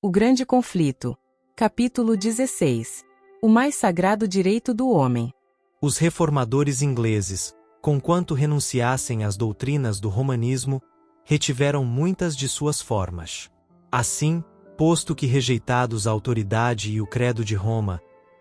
O Grande Conflito. Capítulo 16. O mais sagrado direito do homem. Os reformadores ingleses, conquanto renunciassem às doutrinas do romanismo, retiveram muitas de suas formas. Assim, posto que rejeitados a autoridade e o credo de Roma,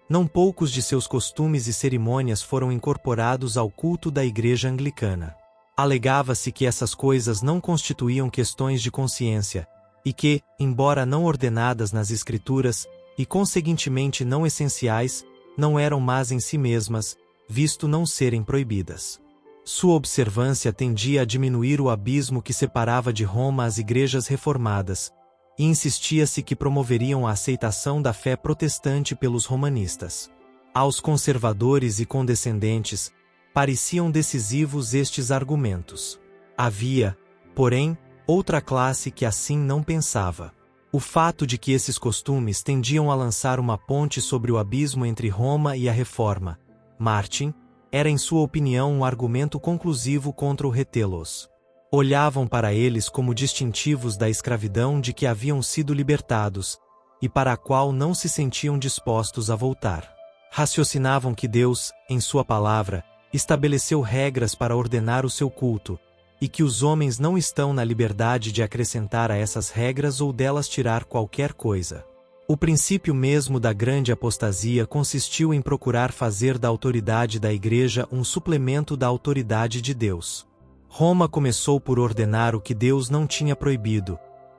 não poucos de seus costumes e cerimônias foram incorporados ao culto da Igreja Anglicana. Alegava-se que essas coisas não constituíam questões de consciência, e que, embora não ordenadas nas Escrituras, e conseguintemente não essenciais, não eram más em si mesmas, visto não serem proibidas. Sua observância tendia a diminuir o abismo que separava de Roma as igrejas reformadas, e insistia-se que promoveriam a aceitação da fé protestante pelos romanistas. Aos conservadores e condescendentes, pareciam decisivos estes argumentos. Havia, porém, outra classe que assim não pensava. O fato de que esses costumes tendiam a lançar uma ponte sobre o abismo entre Roma e a Reforma, Martin, era em sua opinião um argumento conclusivo contra o retê-los. Olhavam para eles como distintivos da escravidão de que haviam sido libertados, e para a qual não se sentiam dispostos a voltar. Raciocinavam que Deus, em sua palavra, estabeleceu regras para ordenar o seu culto, e que os homens não estão na liberdade de acrescentar a essas regras ou delas tirar qualquer coisa. O princípio mesmo da grande apostasia consistiu em procurar fazer da autoridade da Igreja um suplemento da autoridade de Deus. Roma começou por ordenar o que Deus não tinha proibido,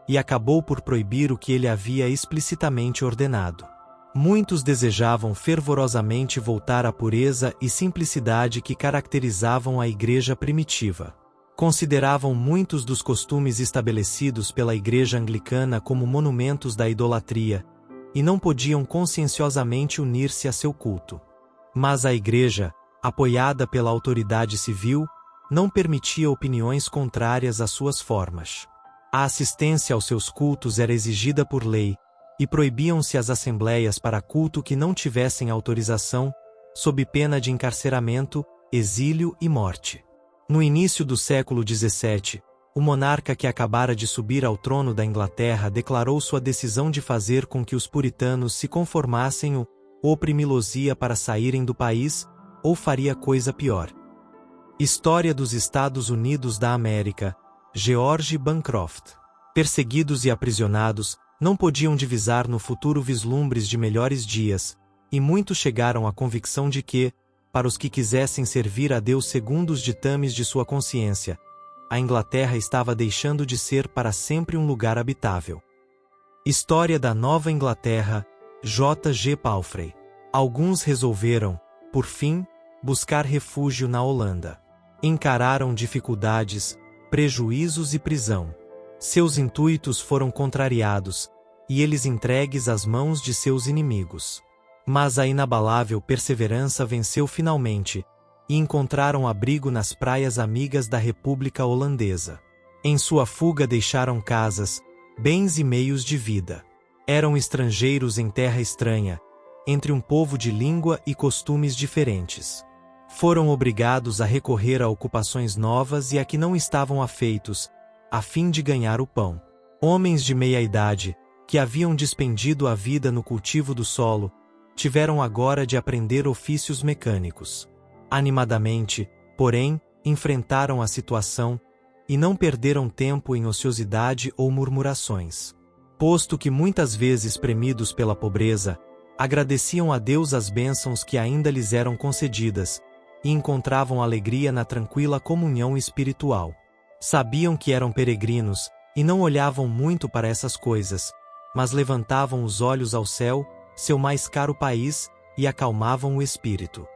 e acabou por proibir o que ele havia explicitamente ordenado. Muitos desejavam fervorosamente voltar à pureza e simplicidade que caracterizavam a Igreja primitiva. Consideravam muitos dos costumes estabelecidos pela Igreja Anglicana como monumentos da idolatria, e não podiam conscienciosamente unir-se a seu culto. Mas a Igreja, apoiada pela autoridade civil, não permitia opiniões contrárias às suas formas. A assistência aos seus cultos era exigida por lei, e proibiam-se as assembleias para culto que não tivessem autorização, sob pena de encarceramento, exílio e morte. No início do século XVII, o monarca que acabara de subir ao trono da Inglaterra declarou sua decisão de fazer com que os puritanos se conformassem ou oprimi-los-ia para saírem do país, ou faria coisa pior. História dos Estados Unidos da América, George Bancroft. Perseguidos e aprisionados, não podiam divisar no futuro vislumbres de melhores dias, e muitos chegaram à convicção de que, para os que quisessem servir a Deus segundo os ditames de sua consciência, a Inglaterra estava deixando de ser para sempre um lugar habitável. História da Nova Inglaterra, J. G. Palfrey. Alguns resolveram, por fim, buscar refúgio na Holanda. Encararam dificuldades, prejuízos e prisão. Seus intuitos foram contrariados, e eles entregues às mãos de seus inimigos. Mas a inabalável perseverança venceu finalmente, e encontraram abrigo nas praias amigas da República Holandesa. Em sua fuga deixaram casas, bens e meios de vida. Eram estrangeiros em terra estranha, entre um povo de língua e costumes diferentes. Foram obrigados a recorrer a ocupações novas e a que não estavam afeitos, a fim de ganhar o pão. Homens de meia idade, que haviam despendido a vida no cultivo do solo, tiveram agora de aprender ofícios mecânicos. Animadamente, porém, enfrentaram a situação, e não perderam tempo em ociosidade ou murmurações. Posto que muitas vezes premidos pela pobreza, agradeciam a Deus as bênçãos que ainda lhes eram concedidas, e encontravam alegria na tranquila comunhão espiritual. Sabiam que eram peregrinos, e não olhavam muito para essas coisas, mas levantavam os olhos ao céu, seu mais caro país, e acalmavam o espírito.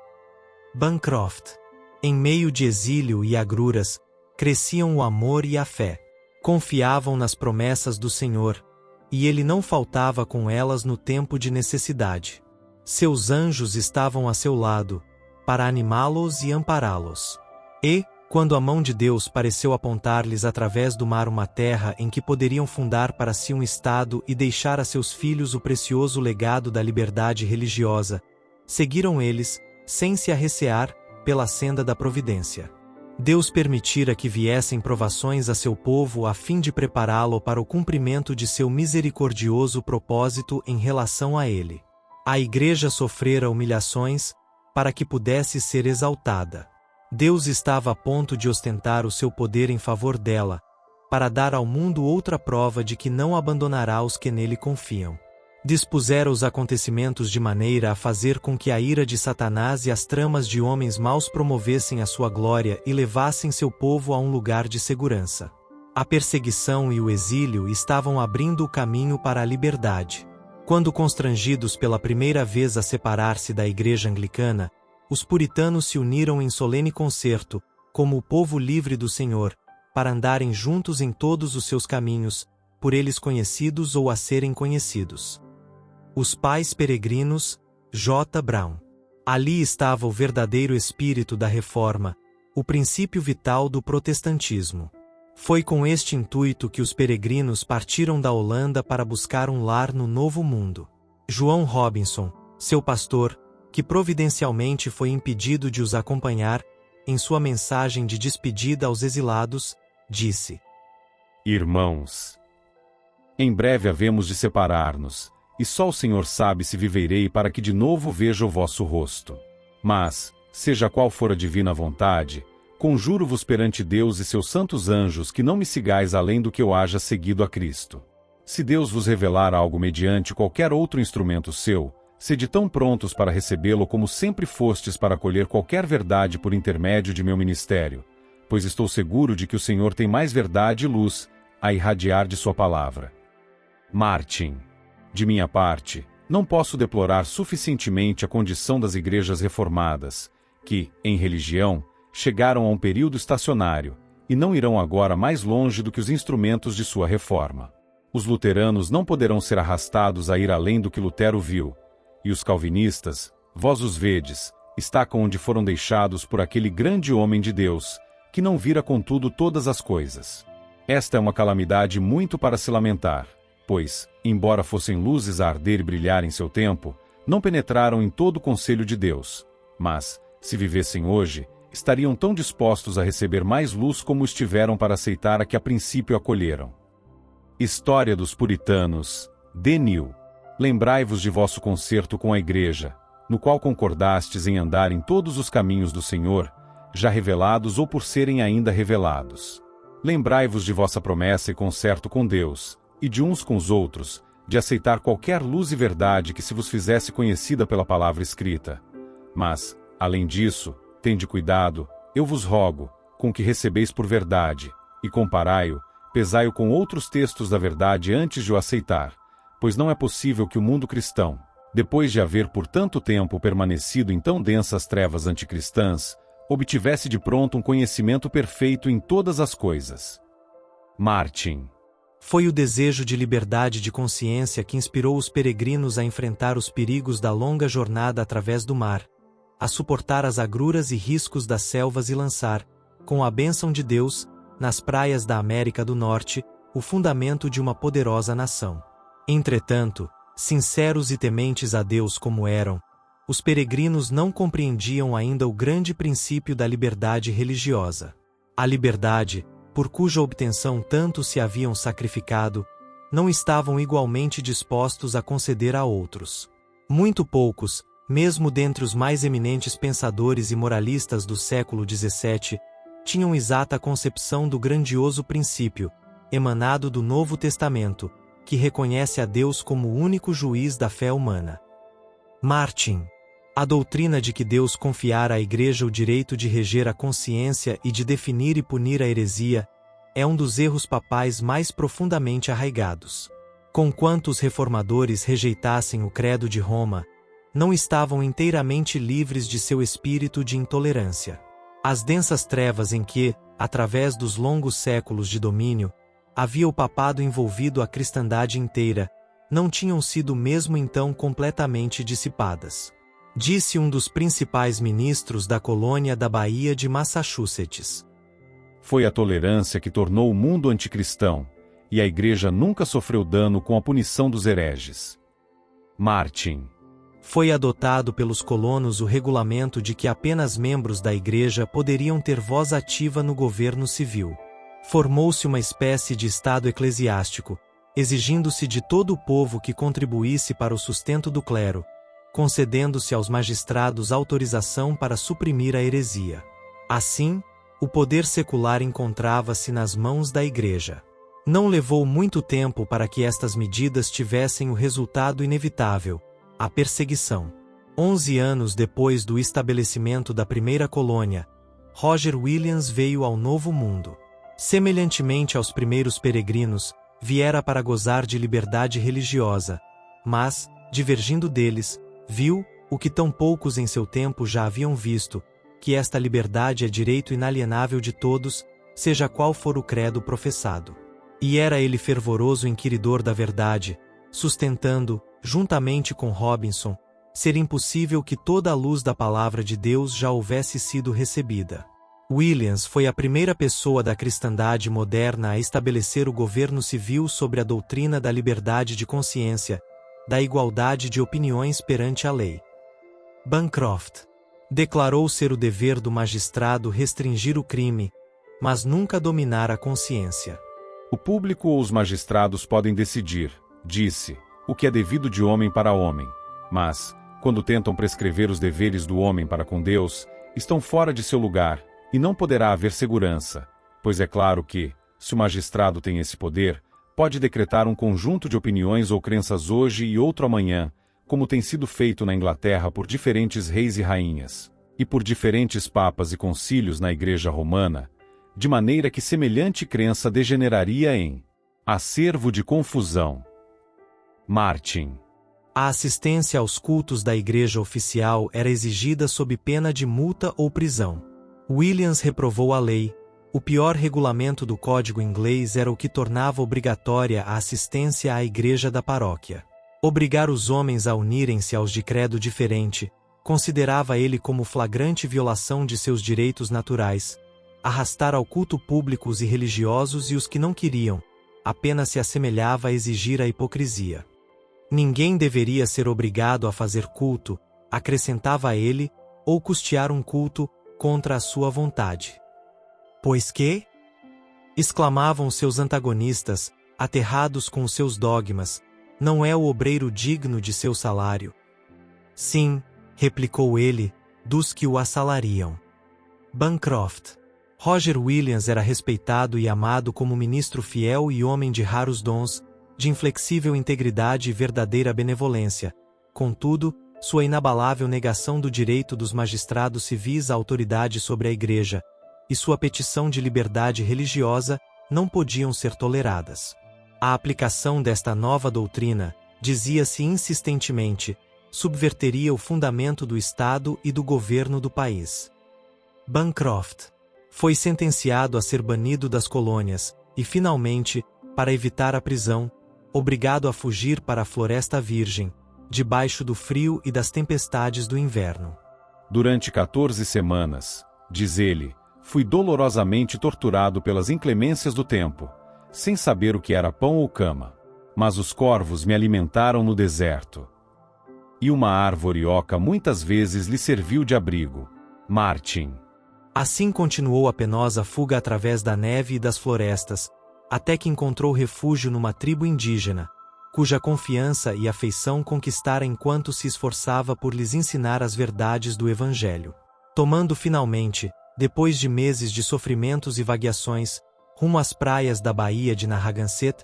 Bancroft. Em meio de exílio e agruras, cresciam o amor e a fé. Confiavam nas promessas do Senhor, e ele não faltava com elas no tempo de necessidade. Seus anjos estavam a seu lado, para animá-los e ampará-los. E, quando a mão de Deus pareceu apontar-lhes através do mar uma terra em que poderiam fundar para si um estado e deixar a seus filhos o precioso legado da liberdade religiosa, seguiram eles, sem se arrecear, pela senda da providência. Deus permitira que viessem provações a seu povo a fim de prepará-lo para o cumprimento de seu misericordioso propósito em relação a ele. A Igreja sofrera humilhações para que pudesse ser exaltada. Deus estava a ponto de ostentar o seu poder em favor dela, para dar ao mundo outra prova de que não abandonará os que nele confiam. Dispusera os acontecimentos de maneira a fazer com que a ira de Satanás e as tramas de homens maus promovessem a sua glória e levassem seu povo a um lugar de segurança. A perseguição e o exílio estavam abrindo o caminho para a liberdade. Quando constrangidos pela primeira vez a separar-se da Igreja Anglicana, os puritanos se uniram em solene concerto, como o povo livre do Senhor, para andarem juntos em todos os seus caminhos, por eles conhecidos ou a serem conhecidos. Os Pais Peregrinos, J. Brown. Ali estava o verdadeiro espírito da Reforma, o princípio vital do protestantismo. Foi com este intuito que os peregrinos partiram da Holanda para buscar um lar no Novo Mundo. João Robinson, seu pastor, que providencialmente foi impedido de os acompanhar, em sua mensagem de despedida aos exilados, disse: Irmãos, em breve havemos de separar-nos, e só o Senhor sabe se viverei para que de novo veja o vosso rosto. Mas, seja qual for a divina vontade, conjuro-vos perante Deus e seus santos anjos que não me sigais além do que eu haja seguido a Cristo. Se Deus vos revelar algo mediante qualquer outro instrumento seu, sede tão prontos para recebê-lo como sempre fostes para acolher qualquer verdade por intermédio de meu ministério, pois estou seguro de que o Senhor tem mais verdade e luz a irradiar de sua palavra. Martin. De minha parte, não posso deplorar suficientemente a condição das igrejas reformadas, que, em religião, chegaram a um período estacionário, e não irão agora mais longe do que os instrumentos de sua reforma. Os luteranos não poderão ser arrastados a ir além do que Lutero viu, e os calvinistas, vós os vedes, estacam onde foram deixados por aquele grande homem de Deus, que não vira contudo todas as coisas. Esta é uma calamidade muito para se lamentar, pois, embora fossem luzes a arder e brilhar em seu tempo, não penetraram em todo o conselho de Deus, mas, se vivessem hoje, estariam tão dispostos a receber mais luz como estiveram para aceitar a que a princípio acolheram. História dos Puritanos, D. New. Lembrai-vos de vosso concerto com a Igreja, no qual concordastes em andar em todos os caminhos do Senhor, já revelados ou por serem ainda revelados. Lembrai-vos de vossa promessa e concerto com Deus, e de uns com os outros, de aceitar qualquer luz e verdade que se vos fizesse conhecida pela palavra escrita. Mas, além disso, tende cuidado, eu vos rogo, com o que recebeis por verdade, e comparai-o, pesai-o com outros textos da verdade antes de o aceitar, pois não é possível que o mundo cristão, depois de haver por tanto tempo permanecido em tão densas trevas anticristãs, obtivesse de pronto um conhecimento perfeito em todas as coisas. Martin. Foi o desejo de liberdade de consciência que inspirou os peregrinos a enfrentar os perigos da longa jornada através do mar, a suportar as agruras e riscos das selvas e lançar, com a bênção de Deus, nas praias da América do Norte, o fundamento de uma poderosa nação. Entretanto, sinceros e tementes a Deus como eram, os peregrinos não compreendiam ainda o grande princípio da liberdade religiosa. A liberdade, por cuja obtenção tanto se haviam sacrificado, não estavam igualmente dispostos a conceder a outros. Muito poucos, mesmo dentre os mais eminentes pensadores e moralistas do século XVII, tinham exata concepção do grandioso princípio, emanado do Novo Testamento, que reconhece a Deus como o único juiz da fé humana. Martin. A doutrina de que Deus confiara à Igreja o direito de reger a consciência e de definir e punir a heresia é um dos erros papais mais profundamente arraigados. Conquanto os reformadores rejeitassem o credo de Roma, não estavam inteiramente livres de seu espírito de intolerância. As densas trevas em que, através dos longos séculos de domínio, havia o papado envolvido a cristandade inteira, não tinham sido mesmo então completamente dissipadas. Disse um dos principais ministros da colônia da Baía de Massachusetts. Foi a tolerância que tornou o mundo anticristão, e a Igreja nunca sofreu dano com a punição dos hereges. Martin. Foi adotado pelos colonos o regulamento de que apenas membros da Igreja poderiam ter voz ativa no governo civil. Formou-se uma espécie de estado eclesiástico, exigindo-se de todo o povo que contribuísse para o sustento do clero, concedendo-se aos magistrados autorização para suprimir a heresia. Assim, o poder secular encontrava-se nas mãos da Igreja. Não levou muito tempo para que estas medidas tivessem o resultado inevitável: a perseguição. 11 anos depois do estabelecimento da primeira colônia, Roger Williams veio ao Novo Mundo. Semelhantemente aos primeiros peregrinos, viera para gozar de liberdade religiosa, mas, divergindo deles, viu, o que tão poucos em seu tempo já haviam visto, que esta liberdade é direito inalienável de todos, seja qual for o credo professado. E era ele fervoroso inquiridor da verdade, sustentando, juntamente com Robinson, ser impossível que toda a luz da palavra de Deus já houvesse sido recebida. Williams foi a primeira pessoa da cristandade moderna a estabelecer o governo civil sobre a doutrina da liberdade de consciência, da igualdade de opiniões perante a lei. Bancroft declarou ser o dever do magistrado restringir o crime, mas nunca dominar a consciência. O público ou os magistrados podem decidir, disse, o que é devido de homem para homem, mas, quando tentam prescrever os deveres do homem para com Deus, estão fora de seu lugar, e não poderá haver segurança, pois é claro que, se o magistrado tem esse poder, pode decretar um conjunto de opiniões ou crenças hoje e outro amanhã, como tem sido feito na Inglaterra por diferentes reis e rainhas, e por diferentes papas e concílios na Igreja Romana, de maneira que semelhante crença degeneraria em acervo de confusão. Martin. A assistência aos cultos da Igreja oficial era exigida sob pena de multa ou prisão. Williams reprovou a lei. O pior regulamento do Código Inglês era o que tornava obrigatória a assistência à igreja da paróquia. Obrigar os homens a unirem-se aos de credo diferente, considerava ele como flagrante violação de seus direitos naturais. Arrastar ao culto público os irreligiosos e os que não queriam, apenas se assemelhava a exigir a hipocrisia. Ninguém deveria ser obrigado a fazer culto, acrescentava ele, ou custear um culto contra a sua vontade. Pois que? Exclamavam seus antagonistas, aterrados com os seus dogmas, não é o obreiro digno de seu salário? Sim, replicou ele, dos que o assalariam. Bancroft. Roger Williams era respeitado e amado como ministro fiel e homem de raros dons, de inflexível integridade e verdadeira benevolência. Contudo, sua inabalável negação do direito dos magistrados civis à autoridade sobre a Igreja, e sua petição de liberdade religiosa, não podiam ser toleradas. A aplicação desta nova doutrina, dizia-se insistentemente, subverteria o fundamento do Estado e do governo do país. Bancroft foi sentenciado a ser banido das colônias, e finalmente, para evitar a prisão, obrigado a fugir para a Floresta Virgem, debaixo do frio e das tempestades do inverno. Durante 14 semanas, diz ele, fui dolorosamente torturado pelas inclemências do tempo, sem saber o que era pão ou cama. Mas os corvos me alimentaram no deserto. E uma árvore oca muitas vezes lhe serviu de abrigo. Martin. Assim continuou a penosa fuga através da neve e das florestas, até que encontrou refúgio numa tribo indígena, cuja confiança e afeição conquistara enquanto se esforçava por lhes ensinar as verdades do Evangelho. Tomando finalmente, depois de meses de sofrimentos e vagueações, rumo às praias da Baía de Narragansett,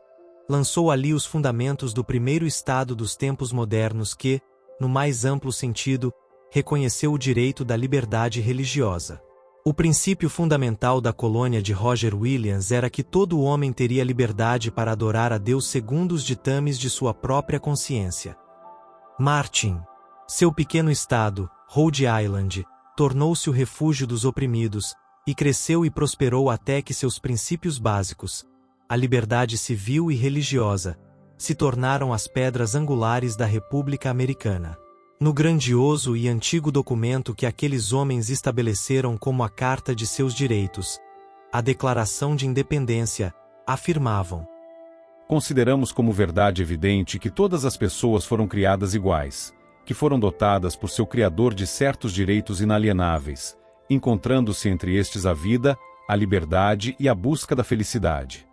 lançou ali os fundamentos do primeiro Estado dos tempos modernos que, no mais amplo sentido, reconheceu o direito da liberdade religiosa. O princípio fundamental da colônia de Roger Williams era que todo homem teria liberdade para adorar a Deus segundo os ditames de sua própria consciência. Martin. Seu pequeno estado, Rhode Island, tornou-se o refúgio dos oprimidos, e cresceu e prosperou até que seus princípios básicos, a liberdade civil e religiosa, se tornaram as pedras angulares da República Americana. No grandioso e antigo documento que aqueles homens estabeleceram como a Carta de seus Direitos, a Declaração de Independência, afirmavam: consideramos como verdade evidente que todas as pessoas foram criadas iguais, que foram dotadas por seu Criador de certos direitos inalienáveis, encontrando-se entre estes a vida, a liberdade e a busca da felicidade.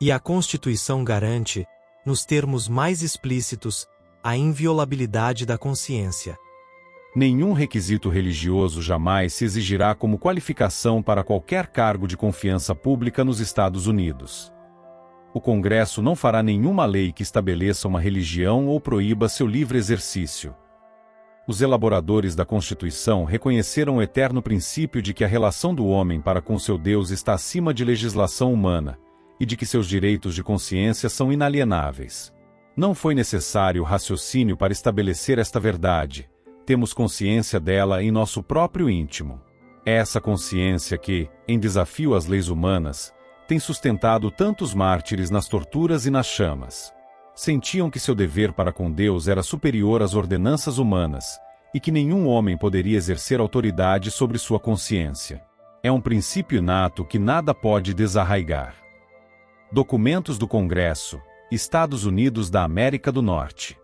E a Constituição garante, nos termos mais explícitos, a inviolabilidade da consciência. Nenhum requisito religioso jamais se exigirá como qualificação para qualquer cargo de confiança pública nos Estados Unidos. O Congresso não fará nenhuma lei que estabeleça uma religião ou proíba seu livre exercício. Os elaboradores da Constituição reconheceram o eterno princípio de que a relação do homem para com seu Deus está acima de legislação humana, e de que seus direitos de consciência são inalienáveis. Não foi necessário raciocínio para estabelecer esta verdade. Temos consciência dela em nosso próprio íntimo. É essa consciência que, em desafio às leis humanas, tem sustentado tantos mártires nas torturas e nas chamas. Sentiam que seu dever para com Deus era superior às ordenanças humanas, e que nenhum homem poderia exercer autoridade sobre sua consciência. É um princípio inato que nada pode desarraigar. Documentos do Congresso, Estados Unidos da América do Norte.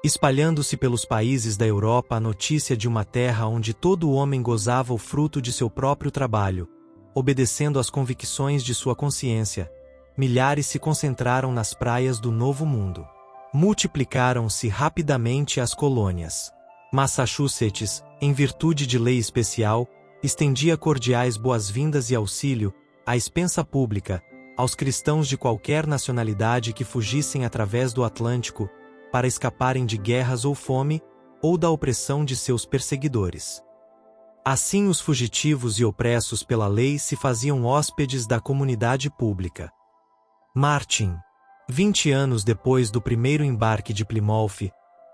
Espalhando-se pelos países da Europa a notícia de uma terra onde todo homem gozava o fruto de seu próprio trabalho, obedecendo às convicções de sua consciência, milhares se concentraram nas praias do Novo Mundo. Multiplicaram-se rapidamente as colônias. Massachusetts, em virtude de lei especial, estendia cordiais boas-vindas e auxílio, à expensa pública, aos cristãos de qualquer nacionalidade que fugissem através do Atlântico, para escaparem de guerras ou fome, ou da opressão de seus perseguidores. Assim os fugitivos e opressos pela lei se faziam hóspedes da comunidade pública. Martin. 20 anos depois do primeiro embarque de Plymouth,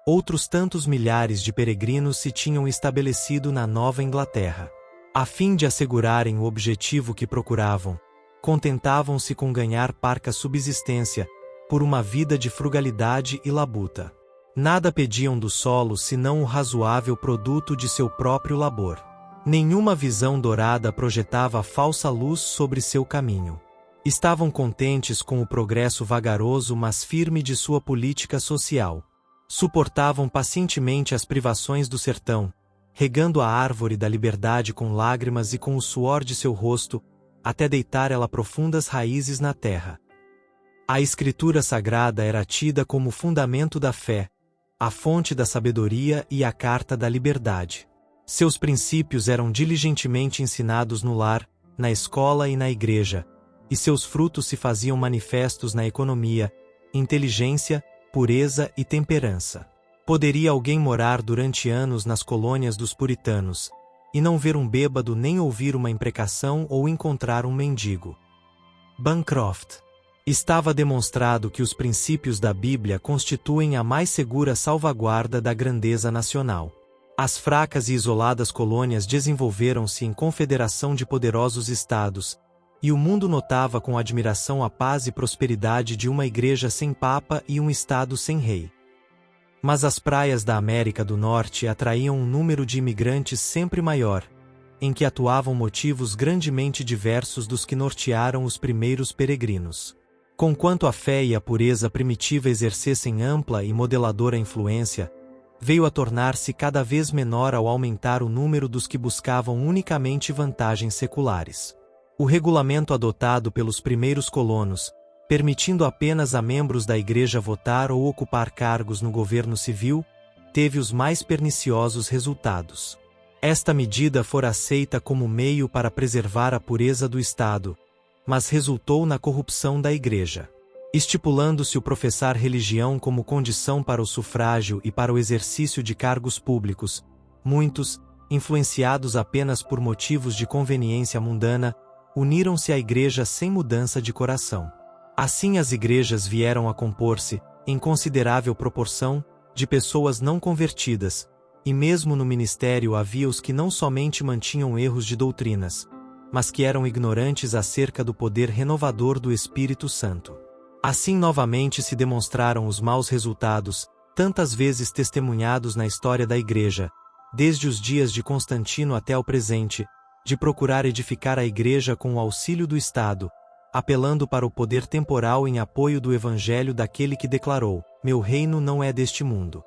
outros tantos milhares de peregrinos se tinham estabelecido na Nova Inglaterra. A fim de assegurarem o objetivo que procuravam, contentavam-se com ganhar parca subsistência, por uma vida de frugalidade e labuta. Nada pediam do solo senão o razoável produto de seu próprio labor. Nenhuma visão dourada projetava falsa luz sobre seu caminho. Estavam contentes com o progresso vagaroso mas firme de sua política social. Suportavam pacientemente as privações do sertão, regando a árvore da liberdade com lágrimas e com o suor de seu rosto, até deitar ela profundas raízes na terra. A Escritura Sagrada era tida como o fundamento da fé, a fonte da sabedoria e a carta da liberdade. Seus princípios eram diligentemente ensinados no lar, na escola e na igreja, e seus frutos se faziam manifestos na economia, inteligência, pureza e temperança. Poderia alguém morar durante anos nas colônias dos puritanos, e não ver um bêbado nem ouvir uma imprecação ou encontrar um mendigo. Bancroft. Estava demonstrado que os princípios da Bíblia constituem a mais segura salvaguarda da grandeza nacional. As fracas e isoladas colônias desenvolveram-se em confederação de poderosos estados, e o mundo notava com admiração a paz e prosperidade de uma igreja sem papa e um estado sem rei. Mas as praias da América do Norte atraíam um número de imigrantes sempre maior, em que atuavam motivos grandemente diversos dos que nortearam os primeiros peregrinos. Conquanto a fé e a pureza primitiva exercessem ampla e modeladora influência, veio a tornar-se cada vez menor ao aumentar o número dos que buscavam unicamente vantagens seculares. O regulamento adotado pelos primeiros colonos, permitindo apenas a membros da Igreja votar ou ocupar cargos no governo civil, teve os mais perniciosos resultados. Esta medida fora aceita como meio para preservar a pureza do Estado, mas resultou na corrupção da Igreja. Estipulando-se o professar religião como condição para o sufrágio e para o exercício de cargos públicos, muitos, influenciados apenas por motivos de conveniência mundana, uniram-se à Igreja sem mudança de coração. Assim as igrejas vieram a compor-se, em considerável proporção, de pessoas não convertidas, e mesmo no ministério havia os que não somente mantinham erros de doutrinas, mas que eram ignorantes acerca do poder renovador do Espírito Santo. Assim novamente se demonstraram os maus resultados, tantas vezes testemunhados na história da Igreja, desde os dias de Constantino até o presente, de procurar edificar a Igreja com o auxílio do Estado, apelando para o poder temporal em apoio do Evangelho daquele que declarou: "Meu reino não é deste mundo".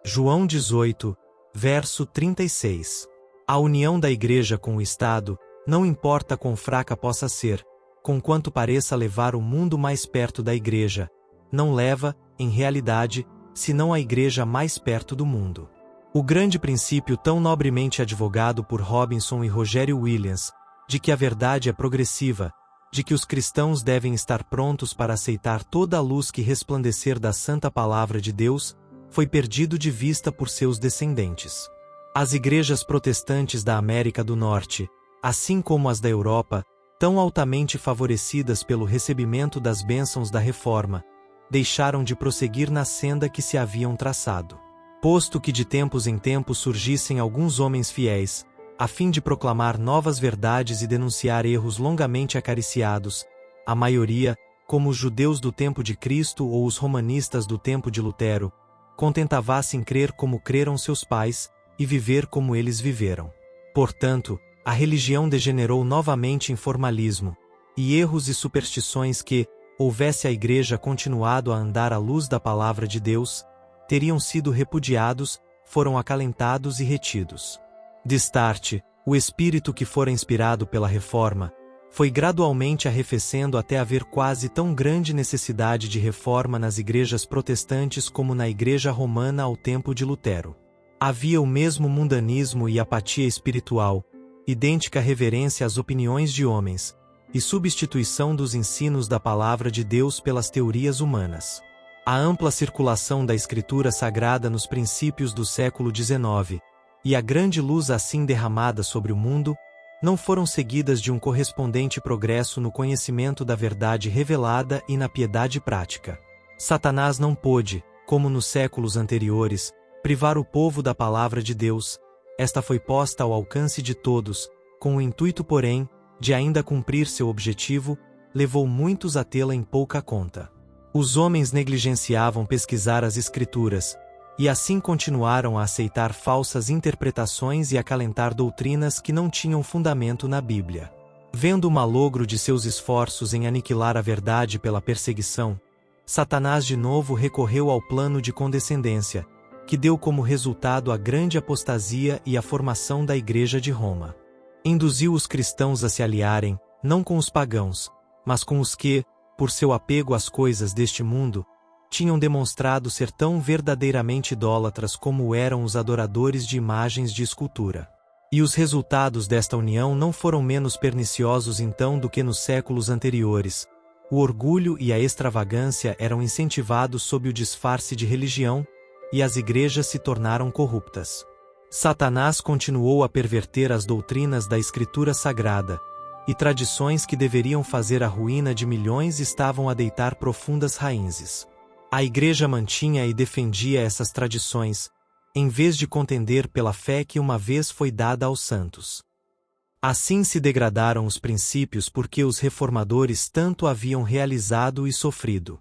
João 18, verso 36. A união da Igreja com o Estado, não importa quão fraca possa ser, conquanto pareça levar o mundo mais perto da Igreja, não leva, em realidade, senão a Igreja mais perto do mundo. O grande princípio tão nobremente advogado por Robinson e Rogério Williams, de que a verdade é progressiva, de que os cristãos devem estar prontos para aceitar toda a luz que resplandecer da santa palavra de Deus, foi perdido de vista por seus descendentes. As igrejas protestantes da América do Norte, assim como as da Europa, tão altamente favorecidas pelo recebimento das bênçãos da Reforma, deixaram de prosseguir na senda que se haviam traçado. Posto que de tempos em tempos surgissem alguns homens fiéis, a fim de proclamar novas verdades e denunciar erros longamente acariciados, a maioria, como os judeus do tempo de Cristo ou os romanistas do tempo de Lutero, contentava-se em crer como creram seus pais e viver como eles viveram. Portanto, a religião degenerou novamente em formalismo, e erros e superstições que, houvesse a Igreja continuado a andar à luz da palavra de Deus, teriam sido repudiados, foram acalentados e retidos. Destarte, o espírito que fora inspirado pela Reforma, foi gradualmente arrefecendo até haver quase tão grande necessidade de reforma nas igrejas protestantes como na Igreja Romana ao tempo de Lutero. Havia o mesmo mundanismo e apatia espiritual, idêntica reverência às opiniões de homens, e substituição dos ensinos da palavra de Deus pelas teorias humanas. A ampla circulação da Escritura Sagrada nos princípios do século XIX, e a grande luz assim derramada sobre o mundo, não foram seguidas de um correspondente progresso no conhecimento da verdade revelada e na piedade prática. Satanás não pôde, como nos séculos anteriores, privar o povo da palavra de Deus. Esta foi posta ao alcance de todos, com o intuito, porém, de ainda cumprir seu objetivo, levou muitos a tê-la em pouca conta. Os homens negligenciavam pesquisar as Escrituras, e assim continuaram a aceitar falsas interpretações e acalentar doutrinas que não tinham fundamento na Bíblia. Vendo o malogro de seus esforços em aniquilar a verdade pela perseguição, Satanás de novo recorreu ao plano de condescendência, que deu como resultado a grande apostasia e a formação da Igreja de Roma. Induziu os cristãos a se aliarem, não com os pagãos, mas com os que, por seu apego às coisas deste mundo, tinham demonstrado ser tão verdadeiramente idólatras como eram os adoradores de imagens de escultura. E os resultados desta união não foram menos perniciosos então do que nos séculos anteriores. O orgulho e a extravagância eram incentivados sob o disfarce de religião, e as igrejas se tornaram corruptas. Satanás continuou a perverter as doutrinas da Escritura Sagrada, e tradições que deveriam fazer a ruína de milhões estavam a deitar profundas raízes. A Igreja mantinha e defendia essas tradições, em vez de contender pela fé que uma vez foi dada aos santos. Assim se degradaram os princípios porque os reformadores tanto haviam realizado e sofrido.